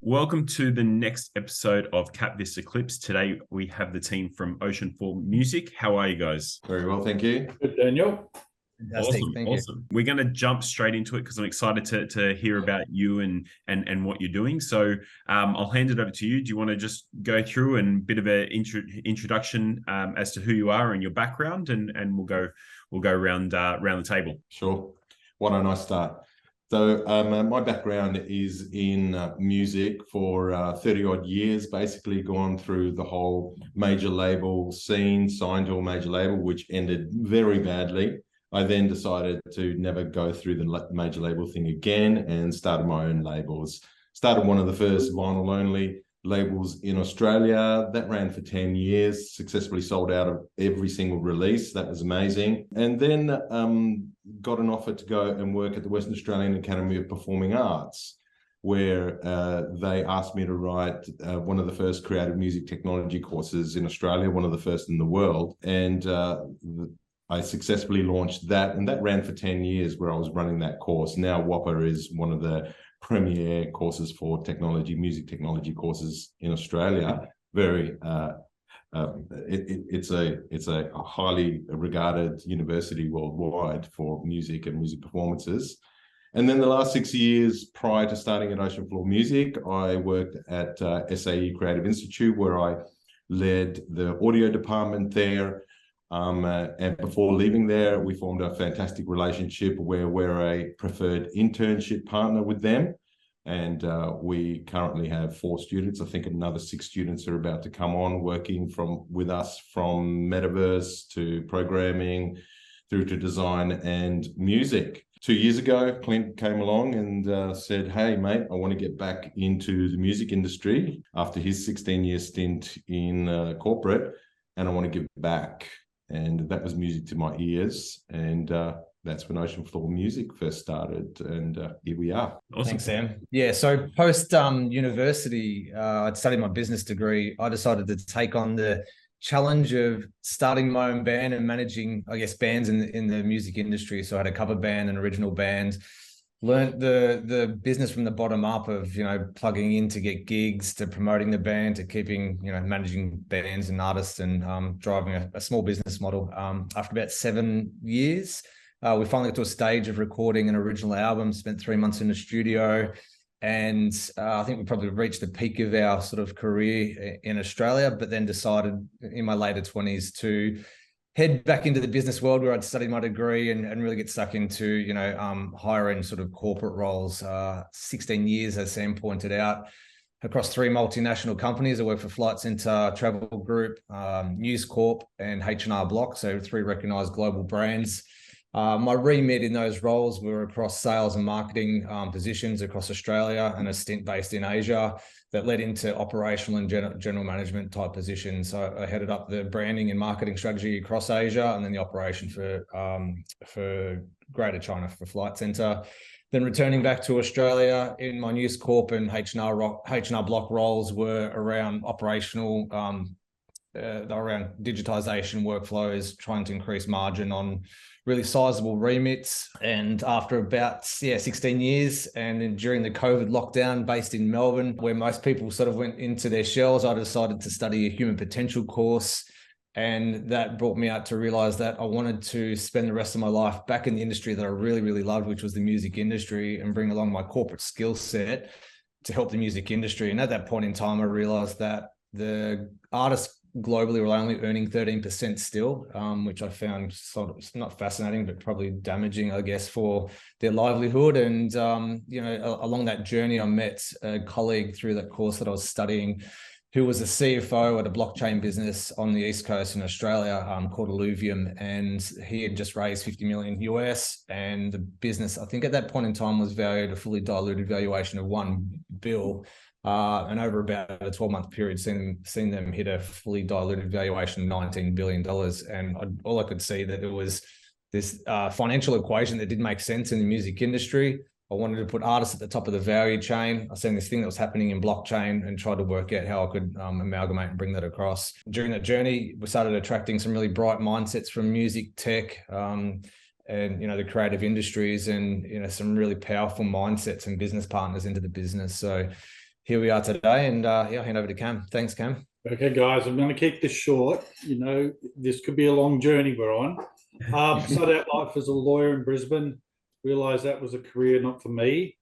Welcome to the next episode of KapVista Klips. Today we have the team from Oceanfloor Music. How are you guys? Very well, thank you. Good, Daniel. Fantastic. Awesome. We're going to jump straight into it because I'm excited to hear about you and what you're doing. So I'll hand it over to you. Do you want to just go through and a bit of an introduction as to who you are and your background, and we'll go around the table. Sure. Why don't I start? So my background is in music for 30 odd years, basically gone through the whole major label scene, signed to a major label, which ended very badly. I then decided to never go through the major label thing again and started my own labels. Started one of the first vinyl-only labels in Australia. That ran for 10 years, successfully sold out of every single release. That was amazing. And then got an offer to go and work at the Western Australian Academy of Performing Arts, where they asked me to write one of the first creative music technology courses in Australia, one of the first in the world. And I successfully launched that, and that ran for 10 years where I was running that course. Now WAPA is one of the premier courses for music technology courses in Australia. Very it's a highly regarded university worldwide for music and music performances. And then the last 6 years prior to starting at Oceanfloor Music, I worked at SAE Creative Institute, where I led the audio department there. And before leaving there, we formed a fantastic relationship where we're a preferred internship partner with them. And we currently have 4 students. I think another 6 students are about to come on, working with us from metaverse to programming through to design and music. 2 years ago, Clint came along and said, "Hey, mate, I want to get back into the music industry after his 16-year stint in corporate, and I want to give back." And that was music to my ears. And that's when Oceanfloor Music first started. And here we are. Awesome. Thanks, Sam. Yeah, so post university, I'd studied my business degree. I decided to take on the challenge of starting my own band and managing, I guess, bands in the music industry. So I had a cover band, an original band. Learned the business from the bottom up of, plugging in to get gigs, to promoting the band, to keeping, managing bands and artists, and driving a small business model. After about 7 years, we finally got to a stage of recording an original album, spent 3 months in the studio. And I think we probably reached the peak of our sort of career in Australia, but then decided in my later 20s to head back into the business world, where I'd studied my degree and really get stuck into, higher end sort of corporate roles. 16 years, as Sam pointed out, across 3 multinational companies. I worked for Flight Centre, Travel Group, News Corp, and H&R Block. So 3 recognized global brands. My remit in those roles were across sales and marketing positions across Australia, and a stint based in Asia that led into operational and general management type positions. So I headed up the branding and marketing strategy across Asia, and then the operation for Greater China for Flight Centre. Then returning back to Australia in my News Corp and H&R Block roles were around operational, around digitization workflows, trying to increase margin on really sizable remits. And after about 16 years, and then during the COVID lockdown based in Melbourne, where most people sort of went into their shells, I decided to study a human potential course. And that brought me out to realize that I wanted to spend the rest of my life back in the industry that I really, really loved, which was the music industry, and bring along my corporate skill set to help the music industry. And at that point in time, I realized that the artists globally were only earning 13% still, which I found sort of not fascinating, but probably damaging, I guess, for their livelihood. And, along that journey, I met a colleague through that course that I was studying, who was a CFO at a blockchain business on the East Coast in Australia called Alluvium. And he had just raised 50 million US, and the business, I think at that point in time, was valued a fully diluted valuation of $1 billion. And over about a 12-month period, seen them hit a fully diluted valuation of $19 billion. And all I could see that there was this financial equation that didn't make sense in the music industry. I wanted to put artists at the top of the value chain. I seen this thing that was happening in blockchain and tried to work out how I could amalgamate and bring that across. During that journey, we started attracting some really bright mindsets from music, tech, and the creative industries, and some really powerful mindsets and business partners into the business. So here we are today. And yeah, I'll hand over to Cam. Thanks, Cam. Okay, guys, I'm going to keep this short. You know, this could be a long journey we're on. Started out life as a lawyer in Brisbane. Realised that was a career not for me.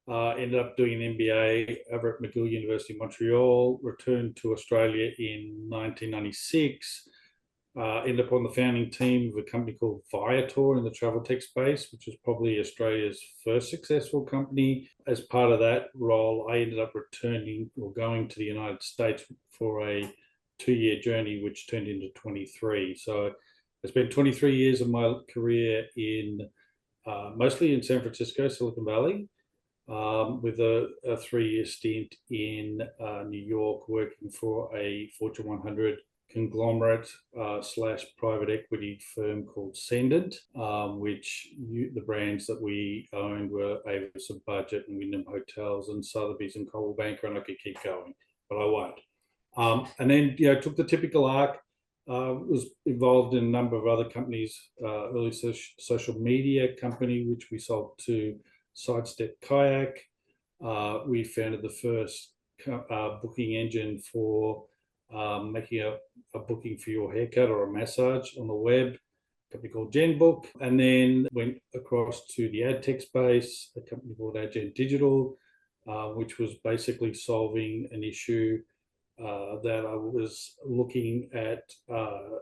Ended up doing an MBA over at McGill University in Montreal. Returned to Australia in 1996. Ended up on the founding team of a company called Viator in the travel tech space, which is probably Australia's first successful company. As part of that role, I ended up returning or going to the United States for a 2-year journey, which turned into 23. So I spent 23 years of my career in mostly in San Francisco, Silicon Valley, with a 3-year stint in New York, working for a Fortune 100 conglomerate slash private equity firm called Sendant, which the brands that we owned were Avis and Budget and Wyndham Hotels and Sotheby's and Coldwell Banker, and I could keep going, but I won't. And then, you know, took the typical arc, was involved in a number of other companies, early social media company, which we sold to Sidestep Kayak. We founded the first booking engine for making a booking for your haircut or a massage on the web, a company called GenBook, and then went across to the ad tech space, a company called Adgen Digital, which was basically solving an issue that I was looking at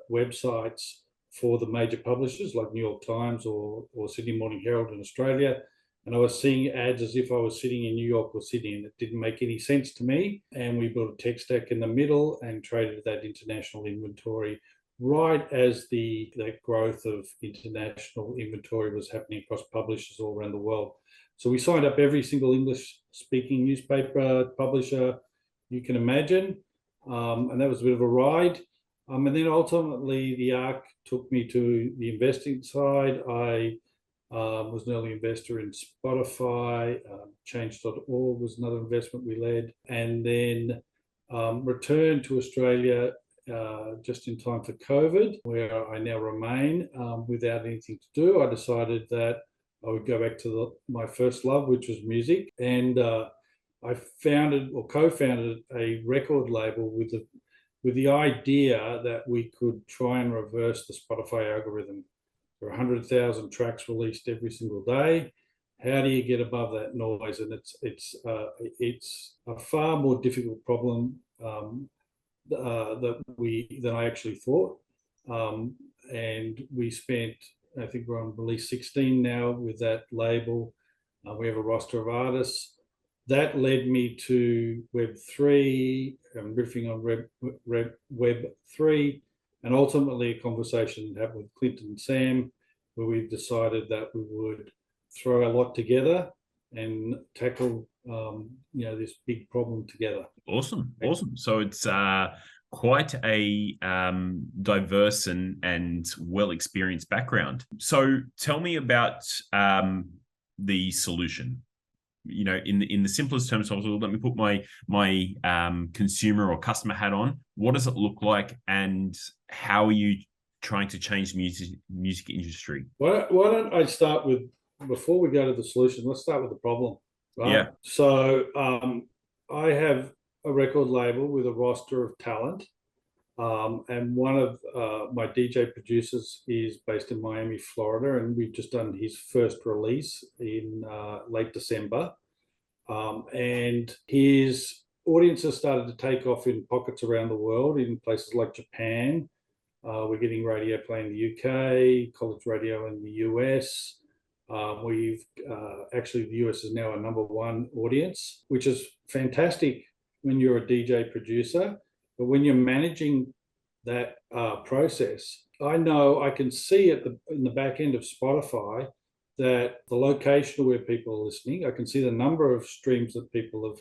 websites for the major publishers like New York Times or Sydney Morning Herald in Australia. And I was seeing ads as if I was sitting in New York or Sydney, and it didn't make any sense to me. And we built a tech stack in the middle and traded that international inventory right as the growth of international inventory was happening across publishers all around the world. So we signed up every single English-speaking newspaper publisher you can imagine, and that was a bit of a ride. And then ultimately the arc took me to the investing side. I was an early investor in Spotify. Change.org was another investment we led, and then returned to Australia just in time for COVID, where I now remain without anything to do. I decided that I would go back to my first love, which was music, and I founded or co-founded a record label with the idea that we could try and reverse the Spotify algorithm. There are 100,000 tracks released every single day. How do you get above that noise? And it's a far more difficult problem than I actually thought. And we spent, I think we're on release 16 now with that label. We have a roster of artists. That led me to Web3, riffing on Web3, and ultimately a conversation happened with Clint and Sam, where we decided that we would throw a lot together and tackle this big problem together. Awesome. So it's quite a diverse and well-experienced background. So tell me about the solution. You know, in the simplest terms possible, let me put my consumer or customer hat on. What does it look like, and how are you trying to change the music industry? Why don't I start with, before we go to the solution, let's start with the problem. Right? Yeah. So I have a record label with a roster of talent, and one of my DJ producers is based in Miami, Florida, and we've just done his first release in late December. And his audience has started to take off in pockets around the world, in places like Japan. We're getting radio play in the UK, college radio in the US. Actually, the US is now our #1 audience, which is fantastic when you're a DJ producer. But when you're managing that process, I can see in the back end of Spotify that the location of where people are listening, I can see the number of streams that people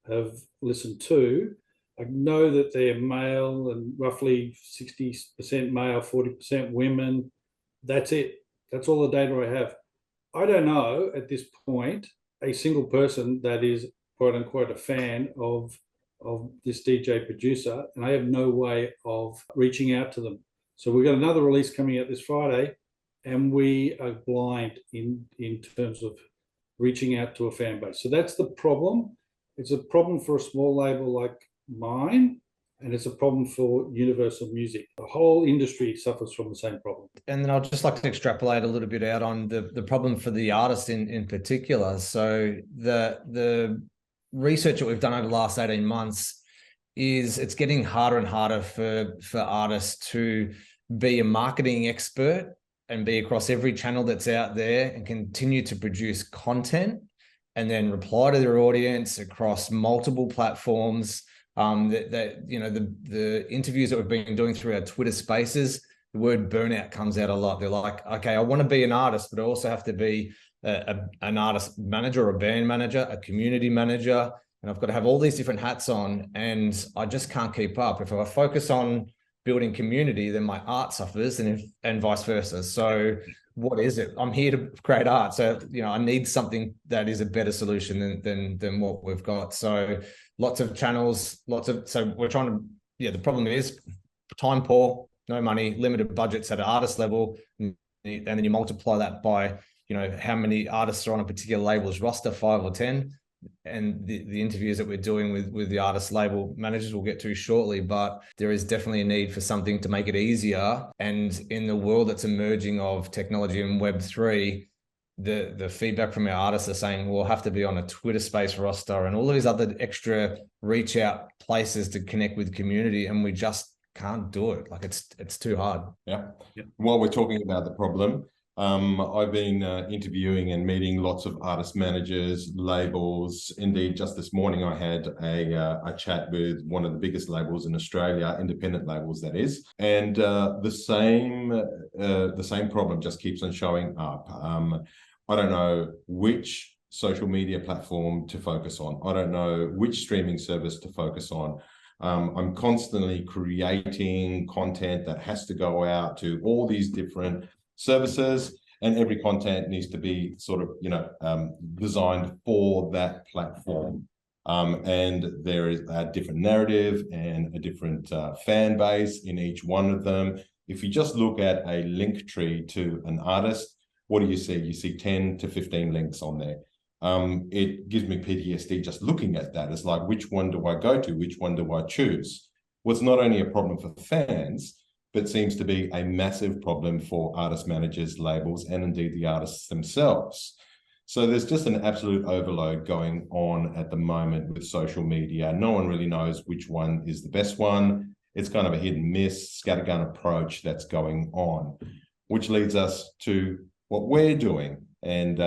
have listened to. I know that they're male and roughly 60% male, 40% women. That's it. That's all the data I have. I don't know at this point a single person that is quote unquote a fan of this DJ producer, and I have no way of reaching out to them. So we've got another release coming out this Friday, and we are blind in terms of reaching out to a fan base. So that's the problem. It's a problem for a small label like mine, and it's a problem for Universal Music. The whole industry suffers from the same problem. And then I'd just like to extrapolate a little bit out on the problem for the artist in particular. So the research that we've done over the last 18 months is it's getting harder and harder for artists to be a marketing expert and be across every channel that's out there and continue to produce content and then reply to their audience across multiple platforms. The interviews that we've been doing through our Twitter spaces, the word burnout comes out a lot. They're like, okay, I want to be an artist, but I also have to be an artist manager or a band manager, a community manager, and I've got to have all these different hats on, and I just can't keep up. If I focus on building community, then my art suffers, and vice versa. So what is it? I'm here to create art. So, I need something that is a better solution than what we've got. So lots of channels, so we're trying to, the problem is time poor, no money, limited budgets at an artist level. And then you multiply that by, how many artists are on a particular label's roster, 5 or 10. And the interviews that we're doing with the artist label managers we'll get to shortly, but there is definitely a need for something to make it easier. And in the world that's emerging of technology and Web3, the feedback from our artists are saying we'll have to be on a Twitter space roster and all of these other extra reach out places to connect with community, and we just can't do it. Like it's too hard. Yeah. While we're talking about the problem, I've been interviewing and meeting lots of artist managers, labels. Indeed, just this morning I had a chat with one of the biggest labels in Australia, independent labels that is, and the same problem just keeps on showing up. I don't know which social media platform to focus on. I don't know which streaming service to focus on. I'm constantly creating content that has to go out to all these different services, and every content needs to be sort of designed for that platform, and there is a different narrative and a different fan base in each one of them. If you just look at a link tree to an artist, what do you see? You see 10 to 15 links on there. It gives me PTSD just looking at that. It's like, which one do I go to? Which one do I choose? Well, it's not only a problem for fans, but seems to be a massive problem for artist managers, labels, and indeed the artists themselves. So there's just an absolute overload going on at the moment with social media. No one really knows which one is the best one. It's kind of a hit and miss, scattergun approach that's going on, which leads us to what we're doing, and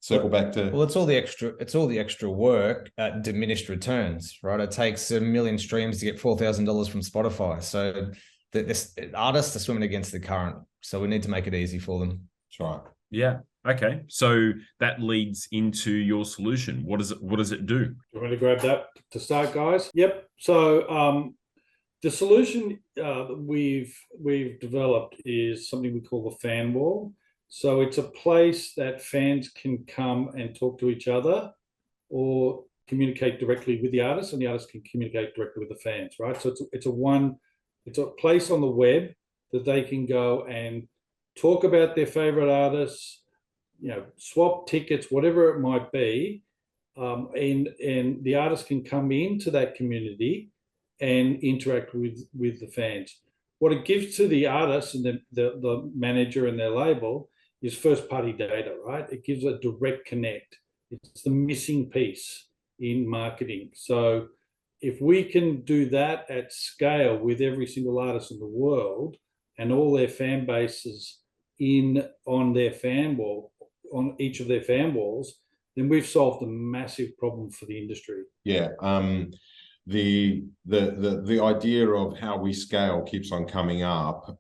circle back to... Well, it's all the extra work at diminished returns, right? It takes 1 million streams to get $4,000 from Spotify. So this artists are swimming against the current, so we need to make it easy for them. That's right. Yeah. Okay. So that leads into your solution. What does it do? Do you want me to grab that to start, guys? Yep. So the solution that we've developed is something we call the fan wall. So it's a place that fans can come and talk to each other or communicate directly with the artist, and the artist can communicate directly with the fans, right? So it's a place on the web that they can go and talk about their favorite artists, swap tickets, whatever it might be, and the artist can come into that community and interact with the fans. What it gives to the artist and the manager and their label is first-party data, right? It gives a direct connect. It's the missing piece in marketing. So if we can do that at scale with every single artist in the world and all their fan bases on their fan wall, on each of their fan walls, then we've solved a massive problem for the industry. Yeah. The idea of how we scale keeps on coming up.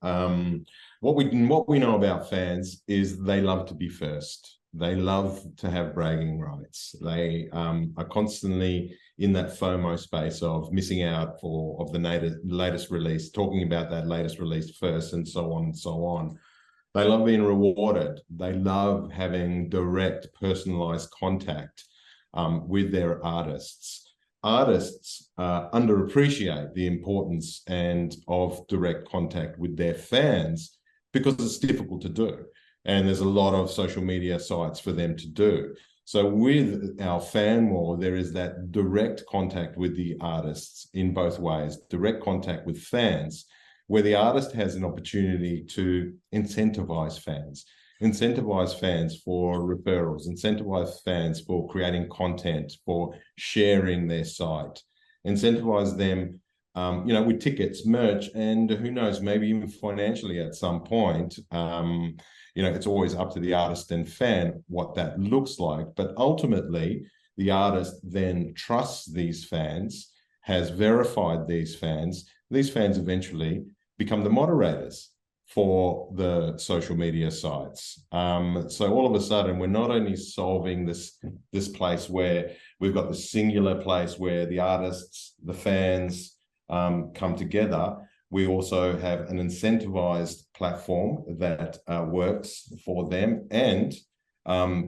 What we know about fans is they love to be first. They love to have bragging rights. They are constantly in that FOMO space of missing out of the latest release, talking about that latest release first, and so on and so on. They love being rewarded. They love having direct, personalized contact with their artists. Artists underappreciate the importance of direct contact with their fans because it's difficult to do. And there's a lot of social media sites for them to do. So with our fan wall, there is that direct contact with the artists in both ways, direct contact with fans, where the artist has an opportunity to incentivize fans for referrals, incentivize fans for creating content, for sharing their site, incentivize them, with tickets, merch, and who knows, maybe even financially at some point. It's always up to the artist and fan what that looks like. But ultimately, the artist then trusts these fans, has verified these fans. These fans eventually become the moderators for the social media sites. So all of a sudden, we're not only solving this place where we've got the singular place where the artists, the fans come together. We also have an incentivized platform that works for them, and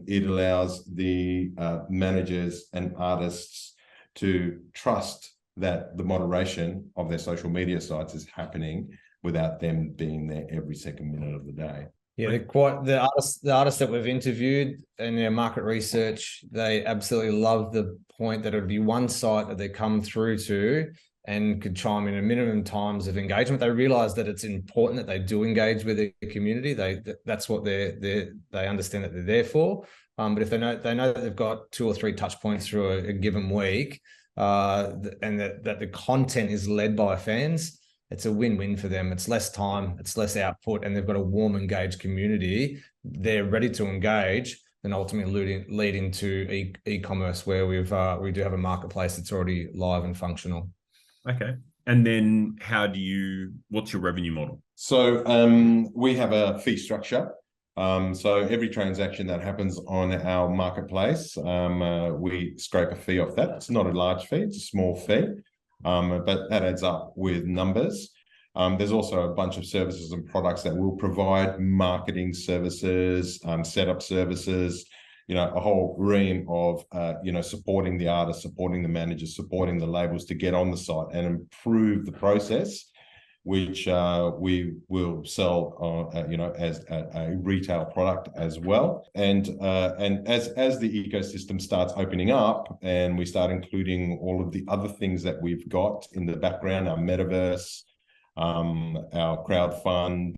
it allows the managers and artists to trust that the moderation of their social media sites is happening without them being there every second minute of the day. Yeah, the artists that we've interviewed in our market research, they absolutely love the point that it would be one site that they come through to and could chime in a minimum times of engagement. They realize that it's important that they do engage with their community. That's what they understand that they're there for. But if they know that they've got 2 or 3 touch points through a given week, and that the content is led by fans, it's a win-win for them. It's less time, it's less output, and they've got a warm, engaged community. They're ready to engage, and ultimately lead into e-commerce, where we do have a marketplace that's already live and functional. Okay. And then what's your revenue model? So we have a fee structure. So every transaction that happens on our marketplace, we scrape a fee off that. It's not a large fee, it's a small fee, but that adds up with numbers. There's also a bunch of services and products that will provide marketing services, setup services, a whole ream of, supporting the artists, supporting the managers, supporting the labels to get on the site and improve the process, which we will sell, as a retail product as well. And as the ecosystem starts opening up and we start including all of the other things that we've got in the background, our metaverse, our crowdfund,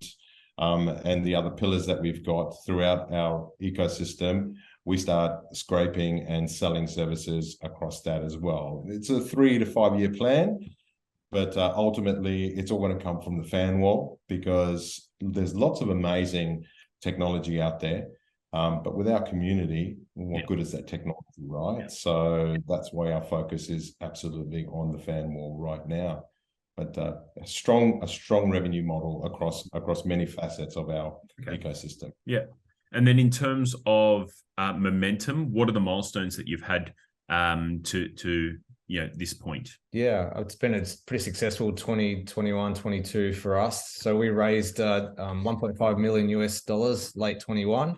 and the other pillars that we've got throughout our ecosystem, we start scraping and selling services across that as well. It's a 3 to 5 year plan, but ultimately it's all going to come from the fan wall, because there's lots of amazing technology out there. But with our community, what good is that technology, right? Yeah. So that's why our focus is absolutely on the fan wall right now. But a strong revenue model across many facets of our ecosystem. Yeah. And then in terms of momentum, what are the milestones that you've had to this point? Yeah, it's been a pretty successful 2021, 22 for us. So we raised $1.5 million late 21.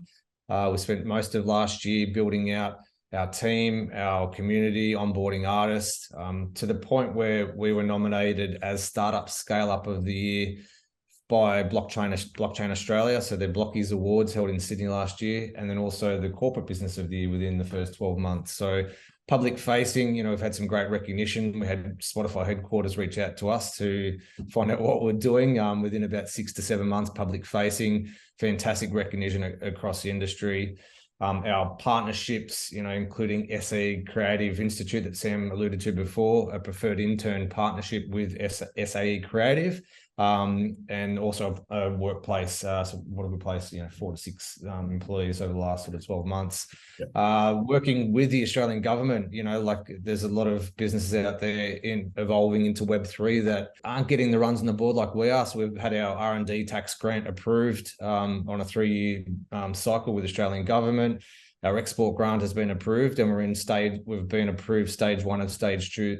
We spent most of last year building out our team, our community, onboarding artists, to the point where we were nominated as Startup Scale Up of the Year by Blockchain Australia. So their Blockies Awards held in Sydney last year, and then also the Corporate Business of the Year within the first 12 months. So public facing, we've had some great recognition. We had Spotify headquarters reach out to us to find out what we're doing within about 6 to 7 months, public facing, fantastic recognition across the industry. Our partnerships, including SAE Creative Institute that Sam alluded to before, a preferred intern partnership with SAE Creative, and also a workplace. So what have we placed? 4 to 6 employees over the last sort of 12 months. Yep. Working with the Australian government, there's a lot of businesses out there evolving into Web3 that aren't getting the runs on the board like we are. So we've had our R&D tax grant approved on a 3-year cycle with the Australian government. Our export grant has been approved, and we've been approved stage 1 of stage 2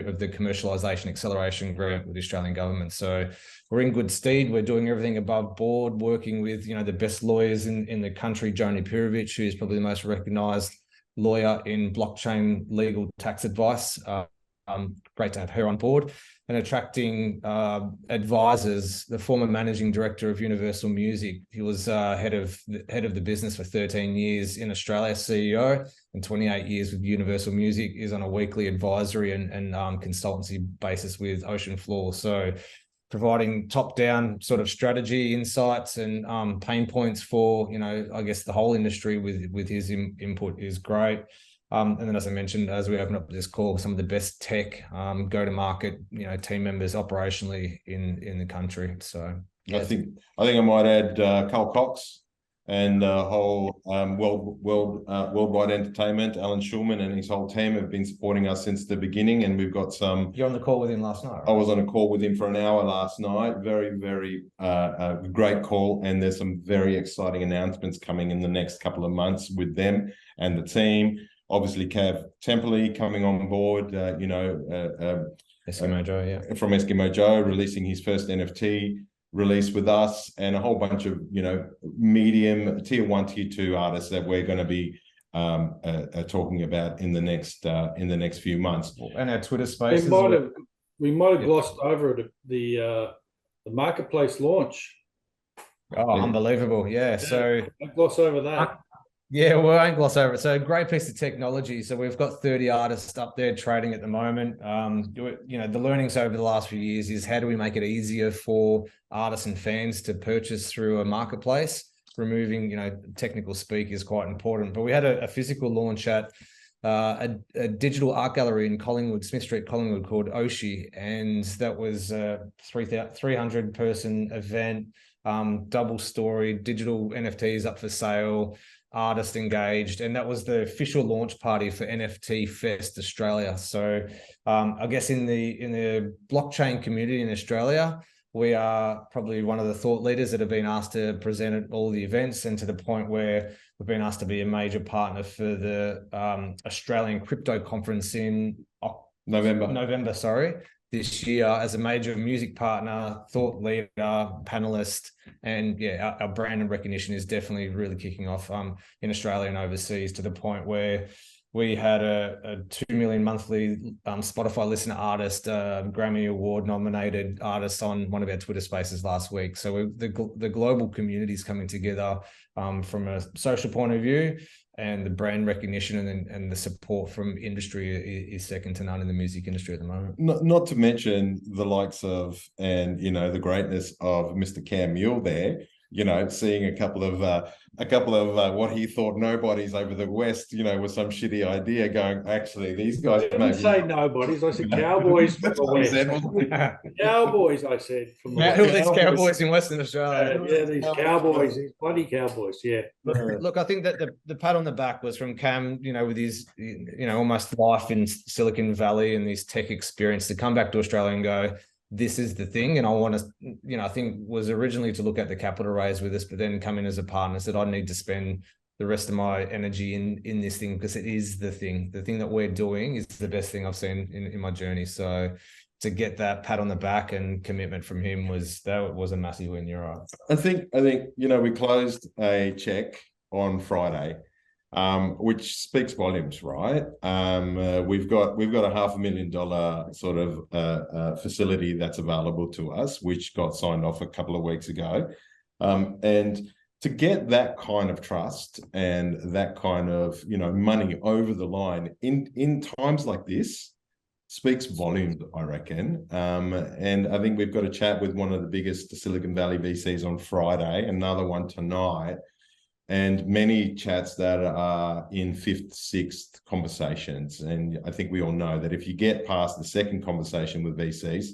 of the commercialization acceleration grant with the Australian government. So we're in good stead. We're doing everything above board, working with the best lawyers in the country. Joni Pirovich, who is probably the most recognized lawyer in blockchain legal tax advice, great to have her on board, and attracting advisors. The former managing director of Universal Music, he was head of the business for 13 years in Australia, CEO, and 28 years with Universal Music, is on a weekly advisory and consultancy basis with Oceanfloor. So providing top-down sort of strategy, insights, and pain points for, I guess, the whole industry with his input is great. And then, as I mentioned, as we open up this call, some of the best tech go-to-market, team members operationally in the country. So yeah. I think I might add Carl Cox and whole Worldwide Entertainment. Alan Schulman and his whole team have been supporting us since the beginning, and we've got some. You're on the call with him last night, right? I was on a call with him for an hour last night. Very, very great call, and there's some very exciting announcements coming in the next couple of months with them and the team. Obviously, Cav Temperley coming on board, Eskimo Joe, yeah, from Eskimo Joe, releasing his first NFT release with us, and a whole bunch of, medium, tier 1, tier 2 artists that we're going to be talking about in the next few months. And our Twitter space. We might have glossed over the marketplace launch. Oh, yeah. Unbelievable! Yeah, so don't gloss over that. Yeah, well, I won't gloss over it. So, great piece of technology. So we've got 30 artists up there trading at the moment. The learnings over the last few years is, how do we make it easier for artists and fans to purchase through a marketplace? Removing, technical speak is quite important. But we had a physical launch at a digital art gallery in Collingwood, Smith Street, Collingwood, called Oshi, and that was a 300-person event, double-story digital NFTs up for sale. Artist engaged, and that was the official launch party for NFT Fest Australia. So I guess in the blockchain community in Australia, we are probably one of the thought leaders that have been asked to present at all the events, and to the point where we've been asked to be a major partner for the Australian Crypto Conference in November, this year, as a major music partner, thought leader, panelist. And yeah, our brand and recognition is definitely really kicking off in Australia and overseas, to the point where we had a 2 million monthly Spotify listener artist, Grammy Award nominated artist on one of our Twitter spaces last week. So the global community is coming together from a social point of view, and the brand recognition and the support from industry is second to none in the music industry at the moment. Not to mention the likes of, and the greatness of Mr. Cam Mule there. Seeing a couple of what he thought nobodies over the West, with some shitty idea, going, actually, these guys. I didn't say nobodies. I said cowboys from the West. Cowboys, I said. From the West. Who are these cowboys in Western Australia? Yeah, these cowboys, these bloody cowboys. Yeah. Look, I think that the pat on the back was from Cam, with his, almost life in Silicon Valley and his tech experience, to come back to Australia and go, this is the thing. And I want to, I think was originally to look at the capital raise with us, but then come in as a partner, said I need to spend the rest of my energy in this thing, because it is the thing that we're doing is the best thing I've seen in my journey. So to get that pat on the back and commitment from him was a massive win. You're right. I think, we closed a check on Friday, which speaks volumes, right? We've got $500,000 sort of facility that's available to us, which got signed off a couple of weeks ago. And to get that kind of trust and that kind of, money over the line in times like this speaks volumes, I reckon. And I think we've got a chat with one of the biggest Silicon Valley VCs on Friday, another one tonight, and many chats that are in 5th, 6th conversations. And I think we all know that if you get past the second conversation with VCs,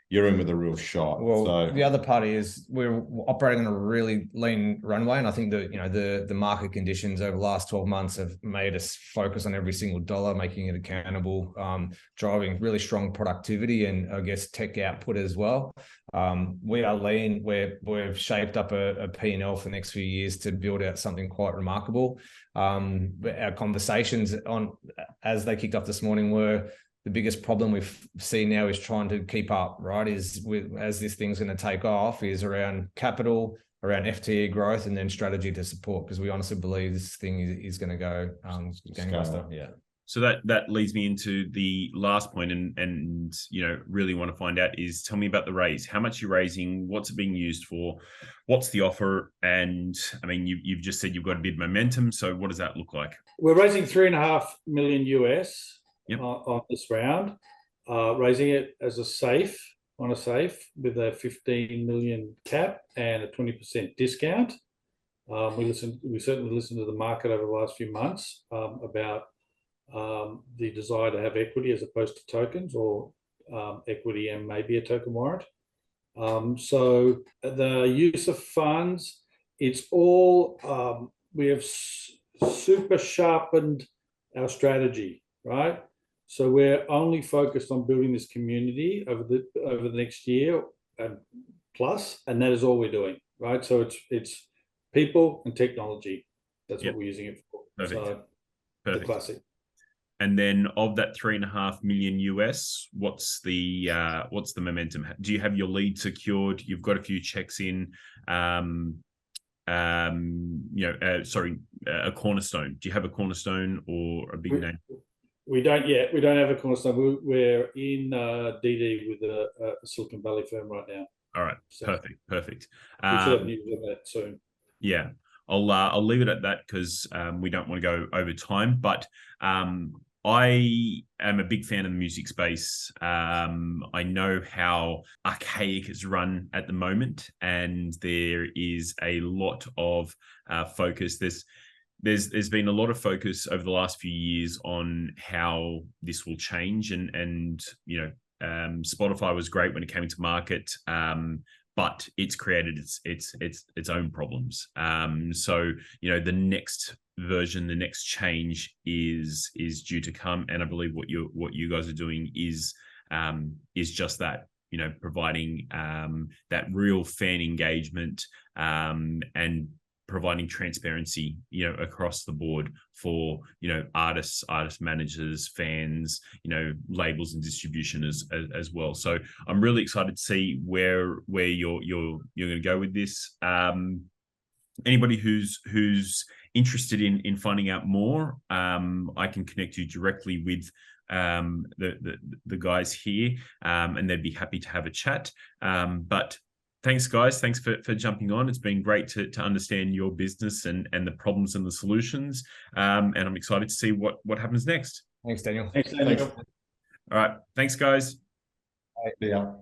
you're in with a real shot. Well, so the other part is we're operating on a really lean runway, and I think that the market conditions over the last 12 months have made us focus on every single dollar, making it accountable, driving really strong productivity and, I guess, tech output as well. We are lean. We've shaped up a P&L for the next few years to build out something quite remarkable. Our conversations as they kicked off this morning were, the biggest problem we've seen now is trying to keep up, right? As this thing's going to take off, is around capital, around FTE growth, and then strategy to support, because we honestly believe this thing is going to go gangbusters. Yeah. So that leads me into the last point, and really want to find out is, tell me about the raise. How much you're raising? What's it being used for? What's the offer? And I mean, you've just said you've got a bit of momentum. So what does that look like? We're raising $3.5 million US Yep. On this round, raising it as a safe with a 15 million cap and a 20% discount. We certainly listened to the market over the last few months about the desire to have equity as opposed to tokens, or equity and maybe a token warrant. So the use of funds, it's all, we have super sharpened our strategy, right? So we're only focused on building this community over the next year and plus, and that is all we're doing, right? So it's people and technology. That's what we're using it for. Perfect. So Perfect. the classic. And then of that $3.5 million US, what's the momentum? Do you have your lead secured? You've got a few checks in. A cornerstone. Do you have a cornerstone or a big name? We don't yet. We don't have a cornerstone. We're in DD with a Silicon Valley firm right now. All right. So perfect. We should have news of that soon. Yeah. I'll leave it at that because we don't want to go over time. But I am a big fan of the music space. I know how archaic it's run at the moment, and there is a lot of focus. There's been a lot of focus over the last few years on how this will change, and Spotify was great when it came into market. But it's created its own problems. So the next version, the next change is due to come, and I believe what you guys are doing is just that. Providing that real fan engagement and providing transparency, across the board for, artists, artist managers, fans, labels and distribution as well. So I'm really excited to see where you're going to go with this. Anybody who's interested in finding out more, I can connect you directly with the guys here, and they'd be happy to have a chat. But thanks, guys. Thanks for jumping on. It's been great to understand your business and the problems and the solutions. And I'm excited to see what happens next. Thanks, Daniel. Thanks, Daniel. All right. Thanks, guys. Yeah.